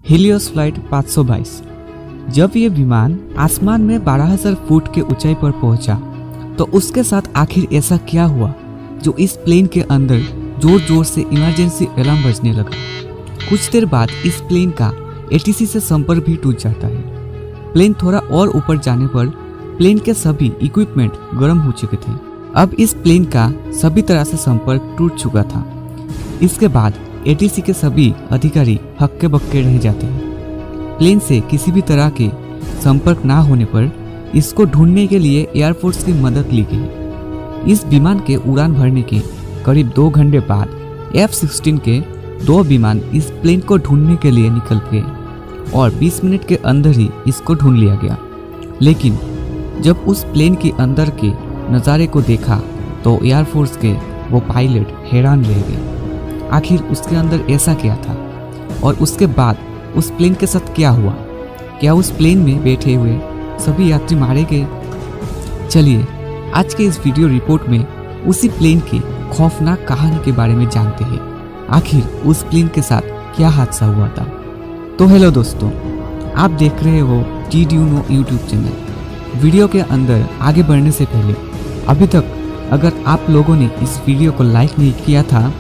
Helios flight 522। जब ये विमान आसमान में 12,000 फुट के ऊंचाई पर पहुंचा तो उसके साथ आखिर ऐसा क्या हुआ जो इस प्लेन के अंदर जोर जोर से इमरजेंसी अलार्म बजने लगा। कुछ देर बाद इस प्लेन का एटीसी से संपर्क भी टूट जाता है। प्लेन थोड़ा और ऊपर जाने पर प्लेन के सभी इक्विपमेंट गर्म हो चुके थे। अब इस प्लेन का सभी तरह से संपर्क टूट चुका था। इसके बाद एटीसी के सभी अधिकारी हक्के बक्के रह जाते हैं। प्लेन से किसी भी तरह के संपर्क ना होने पर इसको ढूंढने के लिए एयरफोर्स की मदद ली गई। इस विमान के उड़ान भरने के करीब 2 घंटे बाद F-16 के 2 विमान इस प्लेन को ढूंढने के लिए निकल गए और 20 मिनट के अंदर ही इसको ढूंढ लिया गया। लेकिन जब उस प्लेन के अंदर के नज़ारे को देखा तो एयरफोर्स के वो पायलट हैरान रह गए। आखिर उसके अंदर ऐसा क्या था और उसके बाद उस प्लेन के साथ क्या हुआ? क्या उस प्लेन में बैठे हुए सभी यात्री मारे गए? चलिए आज के इस वीडियो रिपोर्ट में उसी प्लेन की खौफनाक कहानी के बारे में जानते हैं। आखिर उस प्लेन के साथ क्या हादसा हुआ था। तो हेलो दोस्तों, आप देख रहे हो TDUNO यूट्यूब चैनल। वीडियो के अंदर आगे बढ़ने से पहले अभी तक अगर आप लोगों ने इस वीडियो को लाइक नहीं किया था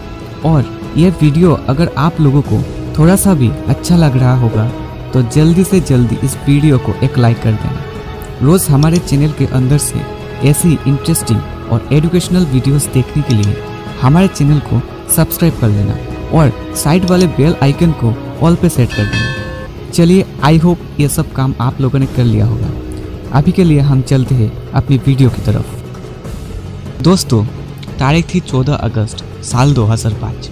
और यह वीडियो अगर आप लोगों को थोड़ा सा भी अच्छा लग रहा होगा तो जल्दी से जल्दी इस वीडियो को एक लाइक कर देना। रोज हमारे चैनल के अंदर से ऐसी इंटरेस्टिंग और एजुकेशनल वीडियोस देखने के लिए हमारे चैनल को सब्सक्राइब कर लेना और साइड वाले बेल आइकन को ऑल पे सेट कर देना। चलिए आई होप ये सब काम आप लोगों ने कर लिया होगा। अभी के लिए हम चलते हैं अपनी वीडियो की तरफ। दोस्तों, तारीख थी 14 अगस्त साल 2005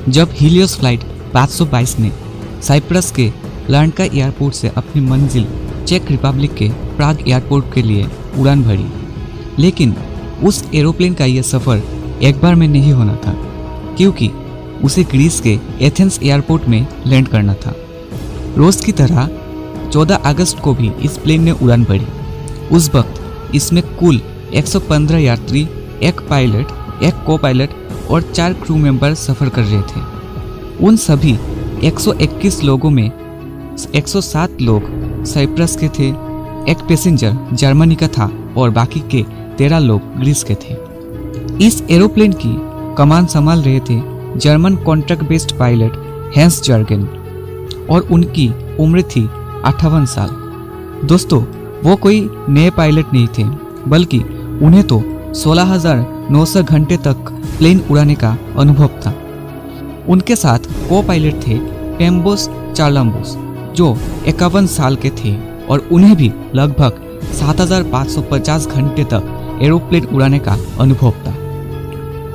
जब हीलियोस फ्लाइट 522 ने साइप्रस के लर्नका एयरपोर्ट से अपनी मंजिल चेक रिपब्लिक के प्राग एयरपोर्ट के लिए उड़ान भरी। लेकिन उस एरोप्लेन का यह सफ़र एक बार में नहीं होना था, क्योंकि उसे ग्रीस के एथेंस एयरपोर्ट में लैंड करना था। रोज़ की तरह 14 अगस्त को भी इस प्लेन ने उड़ान भरी। उस वक्त इसमें कुल 115 यात्री, एक पायलट, एक को पायलट और 4 क्रू मेंबर सफ़र कर रहे थे। उन सभी 121 लोगों में 107 लोग साइप्रस के थे, एक पैसेंजर जर्मनी का था और बाकी के 13 लोग ग्रीस के थे। इस एरोप्लेन की कमान संभाल रहे थे German contract based pilot Hans Jurgen और उनकी उम्र थी 58 साल। दोस्तों, वो कोई नए पायलट नहीं थे, बल्कि उन्हें तो 16,900 घंटे तक प्लेन उड़ाने का अनुभव था। उनके साथ को पायलट थे पेम्बोस चार्लम्बोस, जो 51 साल के थे और उन्हें भी लगभग 7,550 घंटे तक एरोप्लेन उड़ाने का अनुभव था।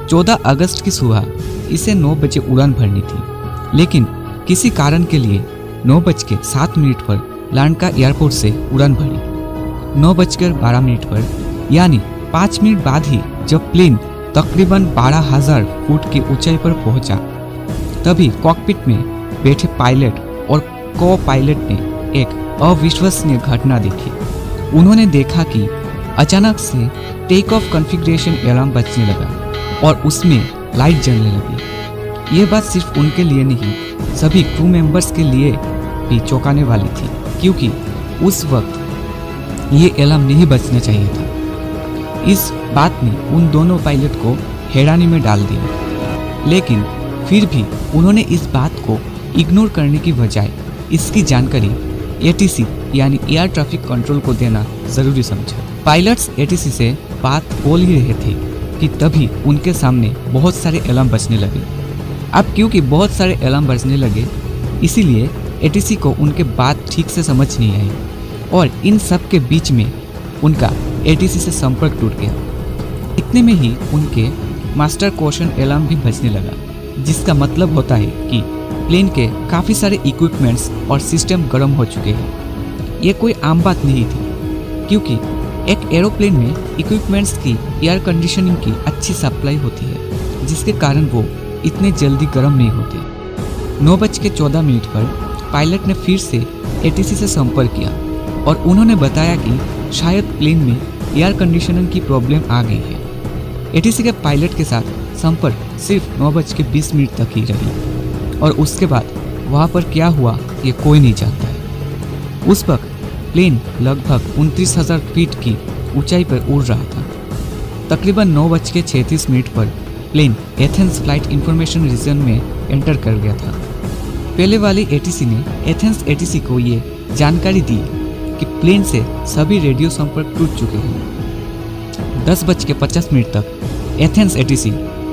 14 अगस्त की सुबह इसे 9 बजे उड़ान भरनी थी, लेकिन किसी कारण के लिए 9:07 पर लर्नका एयरपोर्ट से उड़ान भरी। 9:12 पर यानी 5 मिनट बाद ही जब प्लेन तकरीबन 12,000 फुट की ऊंचाई पर पहुंचा, तभी कॉकपिट में बैठे पायलट और को पायलट ने एक अविश्वसनीय घटना देखी। उन्होंने देखा कि अचानक से टेक ऑफ कॉन्फ़िगरेशन अलार्म बजने लगा और उसमें लाइट जलने लगी। यह बात सिर्फ उनके लिए नहीं, सभी क्रू मेंबर्स के लिए भी चौंकाने वाली थी, क्योंकि उस वक्त ये अलार्म नहीं बजना चाहिए था। इस बात ने उन दोनों पायलट को हैरानी में डाल दिया, लेकिन फिर भी उन्होंने इस बात को इग्नोर करने की बजाय इसकी जानकारी एटीसी यानी एयर ट्रैफिक कंट्रोल को देना जरूरी समझा। पायलट्स एटीसी से बात बोल ही रहे थे कि तभी उनके सामने बहुत सारे अलार्म बजने लगे। अब क्योंकि बहुत सारे अलार्म बजने लगे, इसीलिए एटीसी को उनके बात ठीक से समझ नहीं आई और इन सब के बीच में उनका एटीसी से संपर्क टूट गया। इतने में ही उनके मास्टर क्वेश्चन अलार्म भी बजने लगा, जिसका मतलब होता है कि प्लेन के काफ़ी सारे इक्विपमेंट्स और सिस्टम गर्म हो चुके हैं। ये कोई आम बात नहीं थी, क्योंकि एक एरोप्लेन में इक्विपमेंट्स की एयर कंडीशनिंग की अच्छी सप्लाई होती है, जिसके कारण वो इतने जल्दी गर्म नहीं होते। 9:14 पर पायलट ने फिर से एटीसी से संपर्क किया और उन्होंने बताया कि शायद प्लेन में एयर कंडीशनिंग की प्रॉब्लम आ गई है। एटीसी के पायलट के साथ संपर्क सिर्फ 9:20 तक ही रही और उसके बाद वहाँ पर क्या हुआ ये कोई नहीं जानता है। उस वक्त प्लेन लगभग 29,000 फीट की ऊंचाई पर उड़ रहा था। तकरीबन 9:36 पर plane Athens flight information region में एंटर कर गया था। पहले वाली एटीसी ने एथेंस एटीसी को ये जानकारी दी कि प्लेन से सभी रेडियो संपर्क टूट चुके हैं। 10:50 तक एथेंस एटीसी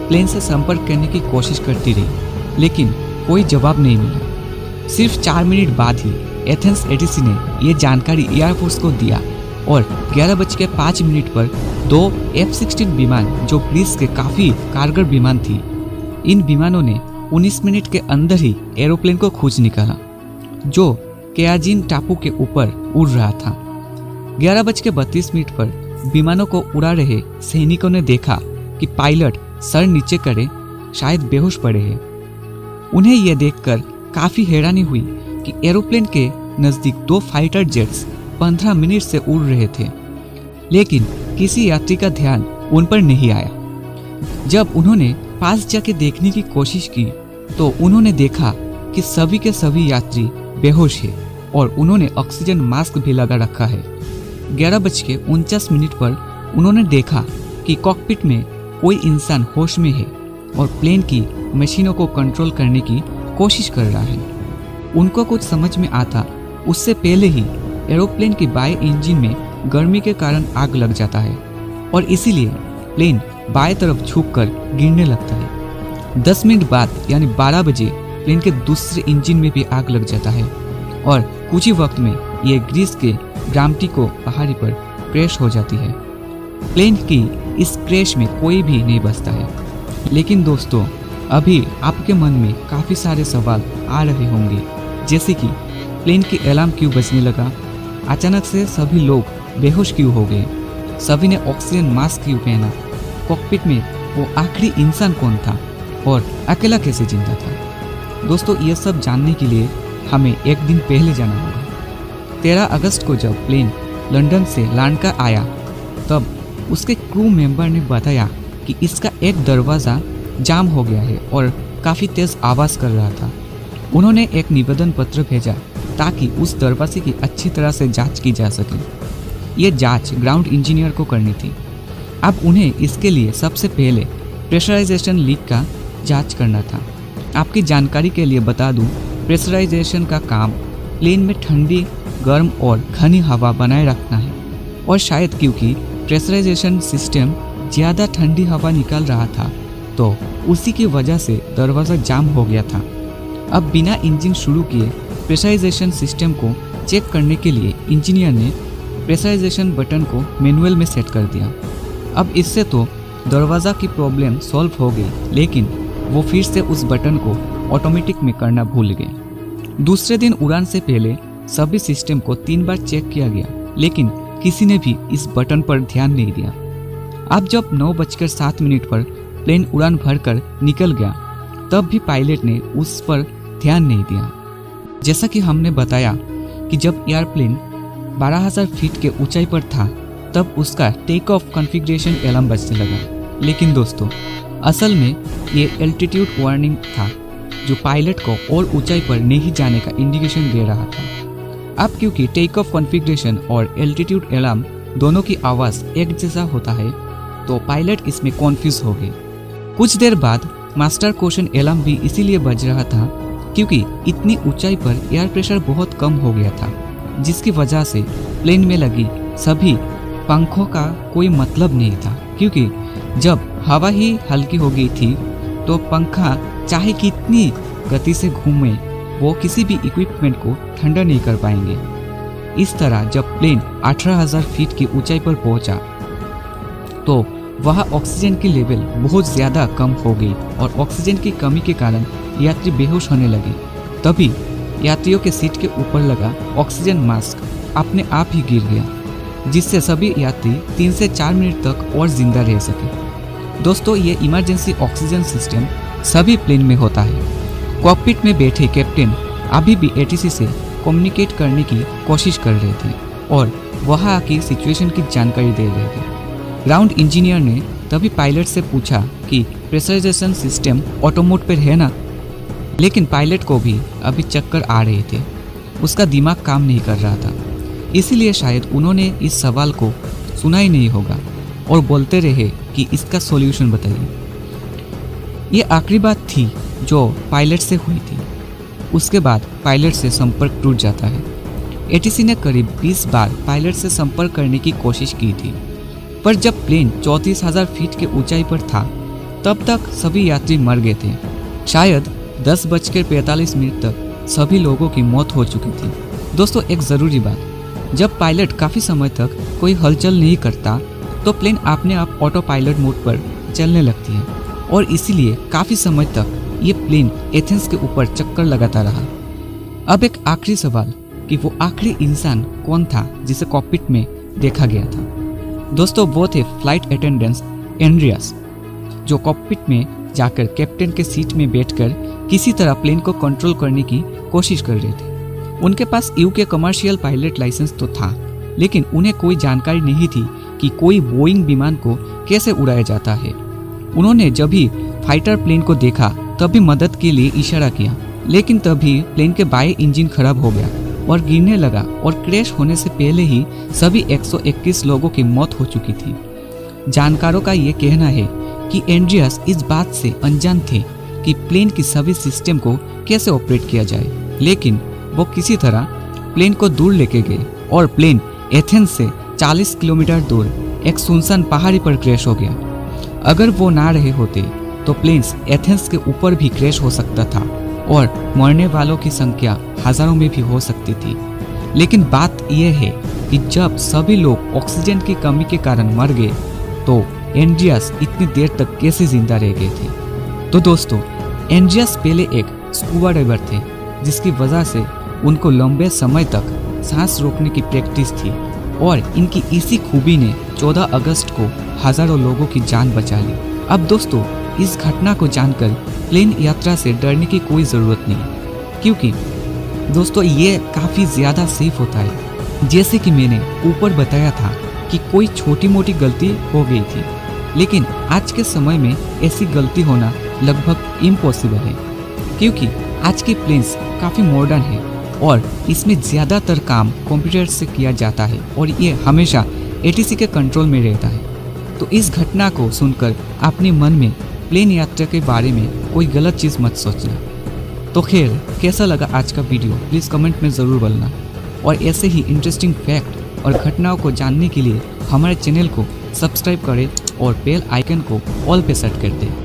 प्लेन से संपर्क करने की कोशिश करती रही, लेकिन कोई जवाब नहीं मिला। सिर्फ 4 मिनट बाद ही एथेंस एटीसी ने यह जानकारी एयरफोर्स को दिया और 11:05 पर 2 F-16 विमान, जो ग्रीस के काफ़ी कारगर विमान थी, इन विमानों ने 19 मिनट के अंदर ही एरोप्लेन को खोज निकाला, जो केयाजिन टापू के ऊपर उड़ रहा था। 11:32 पर विमानों को उड़ा रहे सैनिकों ने देखा कि पायलट सर नीचे करे शायद बेहोश पड़े हैं। उन्हें यह देखकर काफ़ी हैरानी हुई कि एरोप्लेन के नज़दीक 2 फाइटर जेट्स 15 मिनट से उड़ रहे थे, लेकिन किसी यात्री का ध्यान उन पर नहीं आया। जब उन्होंने पास जाके देखने की कोशिश की तो उन्होंने देखा कि सभी के सभी यात्री बेहोश हैं और उन्होंने ऑक्सीजन मास्क भी लगा रखा है। 11:49 पर उन्होंने देखा कि कॉकपिट में कोई इंसान होश में है और प्लेन की मशीनों को कंट्रोल करने की कोशिश कर रहा है। उनको कुछ समझ में आता उससे पहले ही एरोप्लेन की बाएं इंजन में गर्मी के कारण आग लग जाता है और इसीलिए प्लेन बाएं तरफ झुककर गिरने लगता है। 10 मिनट बाद यानी 12 बजे प्लेन के दूसरे इंजन में भी आग लग जाता है और कुछ ही वक्त में ये ग्रीस के ग्रामटिको पहाड़ी पर क्रैश हो जाती है। प्लेन की इस क्रैश में कोई भी नहीं बचता है। लेकिन दोस्तों, अभी आपके मन में काफ़ी सारे सवाल आ रहे होंगे, जैसे कि प्लेन की अलार्म क्यों बजने लगा, अचानक से सभी लोग बेहोश क्यों हो गए, सभी ने ऑक्सीजन मास्क क्यों पहना, कॉकपिट में वो आखिरी इंसान कौन था और अकेला कैसे जिंदा था। दोस्तों, ये सब जानने के लिए हमें एक दिन पहले जाना होगा। 13 अगस्त को जब प्लेन लंदन से लांका आया तब उसके क्रू मेंबर ने बताया कि इसका एक दरवाज़ा जाम हो गया है और काफ़ी तेज़ आवाज़ कर रहा था। उन्होंने एक निवेदन पत्र भेजा ताकि उस दरवाजे की अच्छी तरह से जांच की जा सके। ये जांच ग्राउंड इंजीनियर को करनी थी। अब उन्हें इसके लिए सबसे पहले प्रेशराइजेशन लीक का जांच करना था। आपकी जानकारी के लिए बता दूं, प्रेशराइजेशन का काम प्लेन में ठंडी, गर्म और घनी हवा बनाए रखना है और शायद क्योंकि प्रेशराइजेशन सिस्टम ज़्यादा ठंडी हवा निकाल रहा था तो उसी की वजह से दरवाज़ा जाम हो गया था। अब बिना इंजन शुरू किए प्रेशराइजेशन सिस्टम को चेक करने के लिए इंजीनियर ने प्रेशराइजेशन बटन को मैनुअल में सेट कर दिया। अब इससे तो दरवाज़ा की प्रॉब्लम सॉल्व हो गई, लेकिन वो फिर से उस बटन को ऑटोमेटिक में करना भूल गए। दूसरे दिन उड़ान से पहले सभी सिस्टम को 3 बार चेक किया गया, लेकिन किसी ने भी इस बटन पर ध्यान नहीं दिया। अब जब 9:07 पर प्लेन उड़ान भरकर निकल गया तब भी पायलट ने उस पर ध्यान नहीं दिया। जैसा कि हमने बताया कि जब एयरप्लेन 12,000 फीट के ऊंचाई पर था तब उसका टेक ऑफ कॉन्फ़िगरेशन अलार्म बजने लगा। लेकिन दोस्तों, असल में ये एल्टीट्यूड वार्निंग था जो पायलट को और ऊंचाई पर नहीं जाने का इंडिकेशन दे रहा था। अब क्योंकि टेक ऑफ कॉन्फ़िगरेशन और एल्टीट्यूड अलार्म दोनों की आवाज़ एक जैसा होता है तो पायलट इसमें कॉन्फ्यूज हो गए। कुछ देर बाद मास्टर क्वेश्चन अलार्म भी इसीलिए बज रहा था क्योंकि इतनी ऊंचाई पर एयर प्रेशर बहुत कम हो गया था, जिसकी वजह से प्लेन में लगी सभी पंखों का कोई मतलब नहीं था, क्योंकि जब हवा ही हल्की हो गई थी तो पंखा चाहे कितनी गति से घूमे वो किसी भी इक्विपमेंट को ठंडा नहीं कर पाएंगे। इस तरह जब प्लेन 18,000 फीट की ऊंचाई पर पहुंचा तो वहाँ ऑक्सीजन की लेवल बहुत ज़्यादा कम हो गई और ऑक्सीजन की कमी के कारण यात्री बेहोश होने लगे। तभी यात्रियों के सीट के ऊपर लगा ऑक्सीजन मास्क अपने आप ही गिर गया, जिससे सभी यात्री 3 से 4 मिनट तक और जिंदा रह सके। दोस्तों, ये इमरजेंसी ऑक्सीजन सिस्टम सभी प्लेन में होता है। कॉकपिट में बैठे कैप्टन अभी भी एटीसी से कम्युनिकेट करने की कोशिश कर रहे थे और वहाँ की सिचुएशन की जानकारी दे रहे थे। ग्राउंड इंजीनियर ने तभी पायलट से पूछा कि प्रेशराइजेशन सिस्टम ऑटो मोड पर है ना, लेकिन पायलट को भी अभी चक्कर आ रहे थे उसका दिमाग काम नहीं कर रहा था, इसीलिए शायद उन्होंने इस सवाल को सुना ही नहीं होगा और बोलते रहे कि इसका सॉल्यूशन बताइए। ये आखिरी बात थी जो पायलट से हुई थी। उसके बाद पायलट से संपर्क टूट जाता है। एटीसी ने करीब 20 बार पायलट से संपर्क करने की कोशिश की थी, पर जब प्लेन 34,000 फीट के ऊंचाई पर था तब तक सभी यात्री मर गए थे। शायद 10:45 तक सभी लोगों की मौत हो चुकी थी। दोस्तों, एक ज़रूरी बात, जब पायलट काफ़ी समय तक कोई हलचल नहीं करता तो प्लेन अपने आप ऑटो पायलट मोड पर चलने लगती है और इसीलिए काफ़ी समय तक ये प्लेन एथेंस के ऊपर चक्कर लगाता रहा। अब एक आखिरी सवाल कि वो आखिरी इंसान कौन था जिसे कॉकपिट में देखा गया था। दोस्तों, वो थे फ्लाइट अटेंडेंट एंड्रियास, जो कॉकपिट में जाकर कैप्टन के सीट में बैठकर किसी तरह प्लेन को कंट्रोल करने की कोशिश कर रहे थे। उनके पास यूके कमर्शियल पायलट लाइसेंस तो था, लेकिन उन्हें कोई जानकारी नहीं थी कि कोई बोइंग विमान को कैसे उड़ाया जाता है। उन्होंने जब भी फाइटर प्लेन को देखा तभी मदद के लिए इशारा किया, लेकिन तभी प्लेन के बाएं इंजन खराब हो गया और गिरने लगा और क्रैश होने से पहले ही सभी 121 लोगों की मौत हो चुकी थी। जानकारों का ये कहना है कि एंड्रियास इस बात से अनजान थे कि प्लेन की सभी सिस्टम को कैसे ऑपरेट किया जाए, लेकिन वो किसी तरह प्लेन को दूर लेके गए और प्लेन एथेंस से 40 किलोमीटर दूर एक सुनसान पहाड़ी पर क्रैश हो गया। अगर वो ना रहे होते तो प्लेन्स एथेंस के ऊपर भी क्रैश हो सकता था और मरने वालों की संख्या हजारों में भी हो सकती थी। लेकिन बात यह है कि जब सभी लोग ऑक्सीजन की कमी के कारण मर गए तो एंड्रियास इतनी देर तक कैसे जिंदा रह गए थे। तो दोस्तों, एंड्रियास पहले एक स्कूबा डाइवर थे, जिसकी वजह से उनको लंबे समय तक सांस रोकने की प्रैक्टिस थी और इनकी इसी खूबी ने 14 अगस्त को हजारों लोगों की जान बचा ली। अब दोस्तों, इस घटना को जानकर प्लेन यात्रा से डरने की कोई ज़रूरत नहीं, क्योंकि दोस्तों ये काफ़ी ज़्यादा सेफ होता है। जैसे कि मैंने ऊपर बताया था कि कोई छोटी मोटी गलती हो गई थी, लेकिन आज के समय में ऐसी गलती होना लगभग इम्पॉसिबल है, क्योंकि आज के प्लेन्स काफ़ी मॉडर्न है और इसमें ज़्यादातर काम कंप्यूटर से किया जाता है और ये हमेशा एटीसी के कंट्रोल में रहता है। तो इस घटना को सुनकर अपने मन में प्लेन यात्रा के बारे में कोई गलत चीज़ मत सोचना। तो खैर, कैसा लगा आज का वीडियो प्लीज़ कमेंट में ज़रूर बोलना, और ऐसे ही इंटरेस्टिंग फैक्ट और घटनाओं को जानने के लिए हमारे चैनल को सब्सक्राइब करें और बेल आइकन को ऑल पे सेट कर दें।